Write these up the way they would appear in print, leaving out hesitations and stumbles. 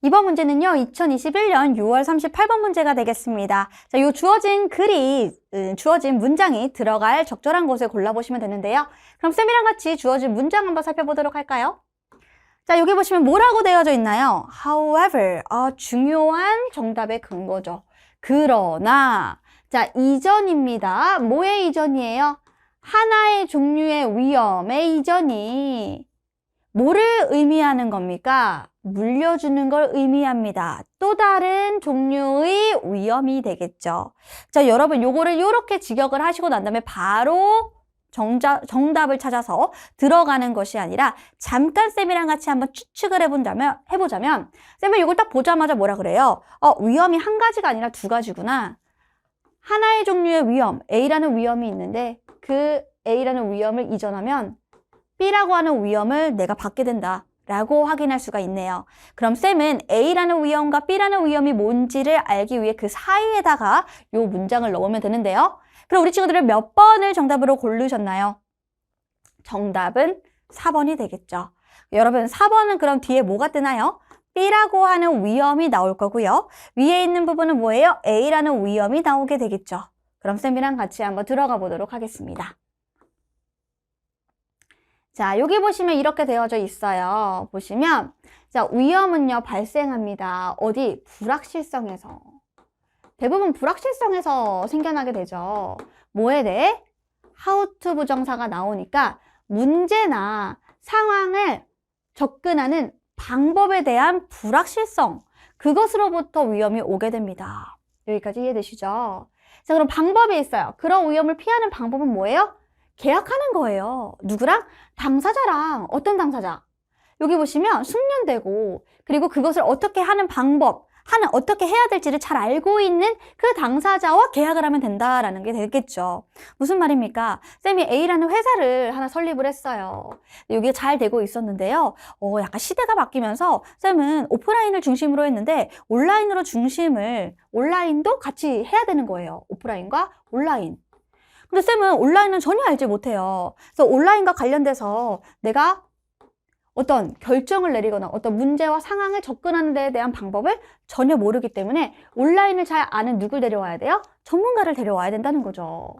이번 문제는요, 2021년 6월 38번 문제가 되겠습니다. 자, 요 주어진 문장이 들어갈 적절한 곳을 골라보시면 되는데요. 그럼 쌤이랑 같이 주어진 문장 한번 살펴보도록 할까요? 자, 여기 보시면 뭐라고 되어져 있나요? However, 중요한 정답의 근거죠. 그러나, 자, 이전입니다. 뭐의 이전이에요? 하나의 종류의 위험의 이전이 뭐를 의미하는 겁니까? 물려주는 걸 의미합니다. 또 다른 종류의 위험이 되겠죠. 자, 여러분 요거를 이렇게 직역을 하시고 난 다음에 바로 정답을 찾아서 들어가는 것이 아니라 잠깐 쌤이랑 같이 한번 추측을 해보자면 쌤은 이걸 딱 보자마자 뭐라 그래요? 위험이 한 가지가 아니라 두 가지구나. 하나의 종류의 위험, A라는 위험이 있는데 그 A라는 위험을 이전하면 B라고 하는 위험을 내가 받게 된다 라고 확인할 수가 있네요. 그럼 쌤은 A라는 위험과 B라는 위험이 뭔지를 알기 위해 그 사이에다가 이 문장을 넣으면 되는데요. 그럼 우리 친구들은 몇 번을 정답으로 고르셨나요? 정답은 4번이 되겠죠. 여러분 4번은 그럼 뒤에 뭐가 뜨나요? B라고 하는 위험이 나올 거고요. 위에 있는 부분은 뭐예요? A라는 위험이 나오게 되겠죠. 그럼 쌤이랑 같이 한번 들어가 보도록 하겠습니다. 자, 여기 보시면 이렇게 되어져 있어요. 보시면, 자, 위험은요, 발생합니다. 어디? 불확실성에서. 대부분 불확실성에서 생겨나게 되죠. 뭐에 대해? how to 부정사가 나오니까 문제나 상황을 접근하는 방법에 대한 불확실성, 그것으로부터 위험이 오게 됩니다. 여기까지 이해되시죠? 자, 그럼 방법이 있어요. 그런 위험을 피하는 방법은 뭐예요? 계약하는 거예요. 누구랑? 당사자랑. 어떤 당사자? 여기 보시면 숙련되고 그리고 그것을 어떻게 하는 방법, 어떻게 해야 될지를 잘 알고 있는 그 당사자와 계약을 하면 된다라는 게 되겠죠. 무슨 말입니까? 쌤이 A라는 회사를 하나 설립을 했어요. 여기가 잘 되고 있었는데요. 약간 시대가 바뀌면서 쌤은 오프라인을 중심으로 했는데 온라인도 같이 해야 되는 거예요. 오프라인과 온라인. 근데 쌤은 온라인은 전혀 알지 못해요. 그래서 온라인과 관련돼서 내가 어떤 결정을 내리거나 어떤 문제와 상황을 접근하는 데에 대한 방법을 전혀 모르기 때문에 온라인을 잘 아는 누굴 데려와야 돼요? 전문가를 데려와야 된다는 거죠.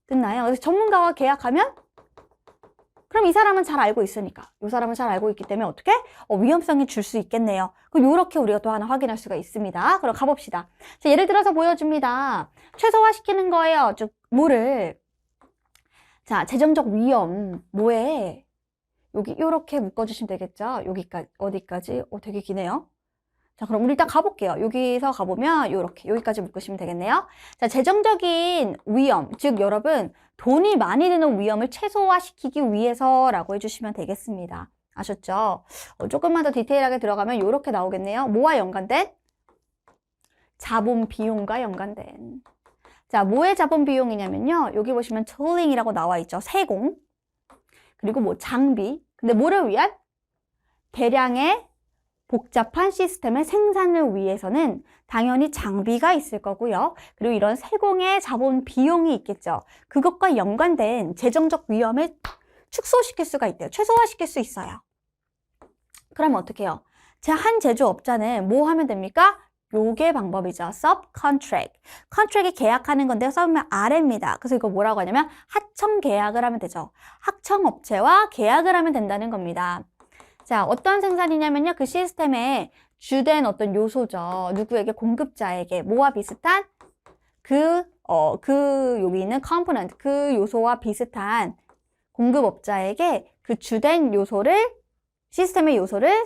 됐나요? 그래서 전문가와 계약하면 그럼 이 사람은 잘 알고 있으니까 이 사람은 잘 알고 있기 때문에 어떻게? 위험성이 줄 수 있겠네요. 그럼 이렇게 우리가 또 하나 확인할 수가 있습니다. 그럼 가봅시다. 자, 예를 들어서 보여줍니다. 최소화시키는 거예요. 즉 뭐를? 자, 재정적 위험 뭐에? 여기 이렇게 묶어주시면 되겠죠. 여기까지 어디까지? 되게 기네요. 자, 그럼 우리 일단 가볼게요. 여기서 가보면 이렇게 여기까지 묶으시면 되겠네요. 자, 재정적인 위험, 즉 여러분 돈이 많이 드는 위험을 최소화시키기 위해서라고 해주시면 되겠습니다. 아셨죠? 조금만 더 디테일하게 들어가면 이렇게 나오겠네요. 뭐와 연관된? 자본 비용과 연관된. 자, 뭐의 자본 비용이냐면요. 여기 보시면 tooling이라고 나와 있죠. 세공. 그리고 뭐 장비. 근데 뭐를 위한? 대량의 복잡한 시스템의 생산을 위해서는 당연히 장비가 있을 거고요. 그리고 이런 세공의 자본 비용이 있겠죠. 그것과 연관된 재정적 위험을 축소시킬 수가 있대요. 최소화시킬 수 있어요. 그러면 어떻게 해요? 한 제조업자는 뭐 하면 됩니까? 요게 방법이죠. subcontract. contract이 계약하는 건데요. 써보면 R입니다. 그래서 이거 뭐라고 하냐면 하청 계약을 하면 되죠. 하청업체와 계약을 하면 된다는 겁니다. 자, 어떤 생산이냐면요. 그 시스템의 주된 어떤 요소죠. 누구에게? 공급자에게. 뭐와 비슷한? 여기 있는 컴포넌트, 그 요소와 비슷한 공급업자에게 그 주된 요소를, 시스템의 요소를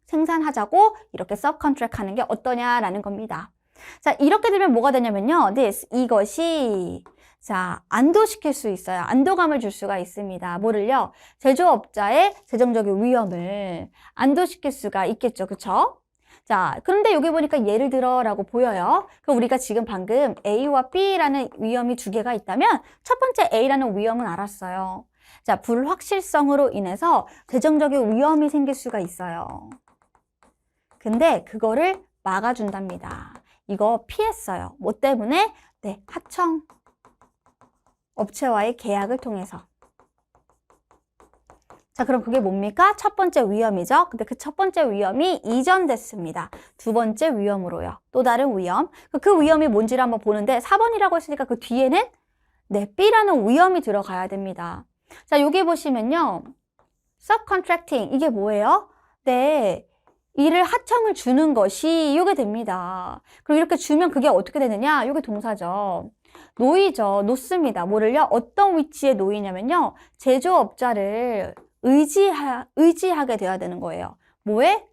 생산하자고 이렇게 subcontract 하는 게 어떠냐라는 겁니다. 자, 이렇게 되면 뭐가 되냐면요. 이것이 자, 안도시킬 수 있어요. 안도감을 줄 수가 있습니다. 뭐를요? 제조업자의 재정적인 위험을 안도시킬 수가 있겠죠. 그쵸? 자, 그런데 여기 보니까 예를 들어라고 보여요. 그럼 우리가 지금 방금 A와 B라는 위험이 두 개가 있다면 첫 번째 A라는 위험은 알았어요. 자, 불확실성으로 인해서 재정적인 위험이 생길 수가 있어요. 근데 그거를 막아준답니다. 이거 피했어요. 뭐 때문에? 네, 하청 업체와의 계약을 통해서. 자, 그럼 그게 뭡니까? 첫 번째 위험이죠. 근데 그 첫 번째 위험이 이전됐습니다. 두 번째 위험으로요. 또 다른 위험. 그 위험이 뭔지를 한번 보는데 4번이라고 했으니까 그 뒤에는 네, B라는 위험이 들어가야 됩니다. 자, 여기 보시면요. subcontracting 이게 뭐예요? 네, 일을 하청을 주는 것이 이게 됩니다. 그럼 이렇게 주면 그게 어떻게 되느냐? 이게 동사죠. 놓이죠. 놓습니다. 뭐를요? 어떤 위치에 놓이냐면요. 제조업자를 의지하게 돼야 되는 거예요. 뭐에?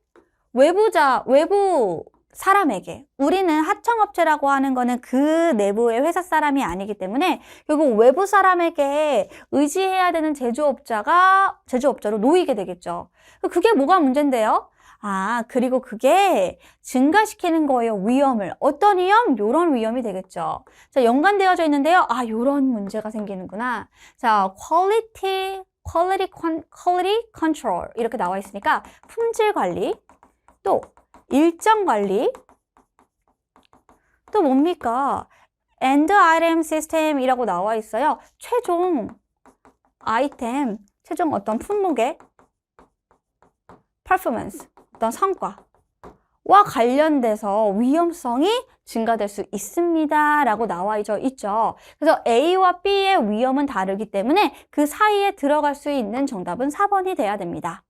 외부 사람에게. 우리는 하청업체라고 하는 거는 그 내부의 회사 사람이 아니기 때문에 결국 외부 사람에게 의지해야 되는 제조업자로 놓이게 되겠죠. 그게 뭐가 문제인데요? 아, 그리고 그게 증가시키는 거예요. 위험을. 어떤 위험? 요런 위험이 되겠죠. 자, 연관되어져 있는데요. 아, 요런 문제가 생기는구나. 자, quality control 이렇게 나와 있으니까 품질 관리, 또 일정 관리, 또 뭡니까? end item system이라고 나와 있어요. 최종 아이템, 최종 어떤 품목의 performance, 어떤 성과와 관련돼서 위험성이 증가될 수 있습니다. 라고 나와 있죠. 그래서 A와 B의 위험은 다르기 때문에 그 사이에 들어갈 수 있는 정답은 4번이 돼야 됩니다.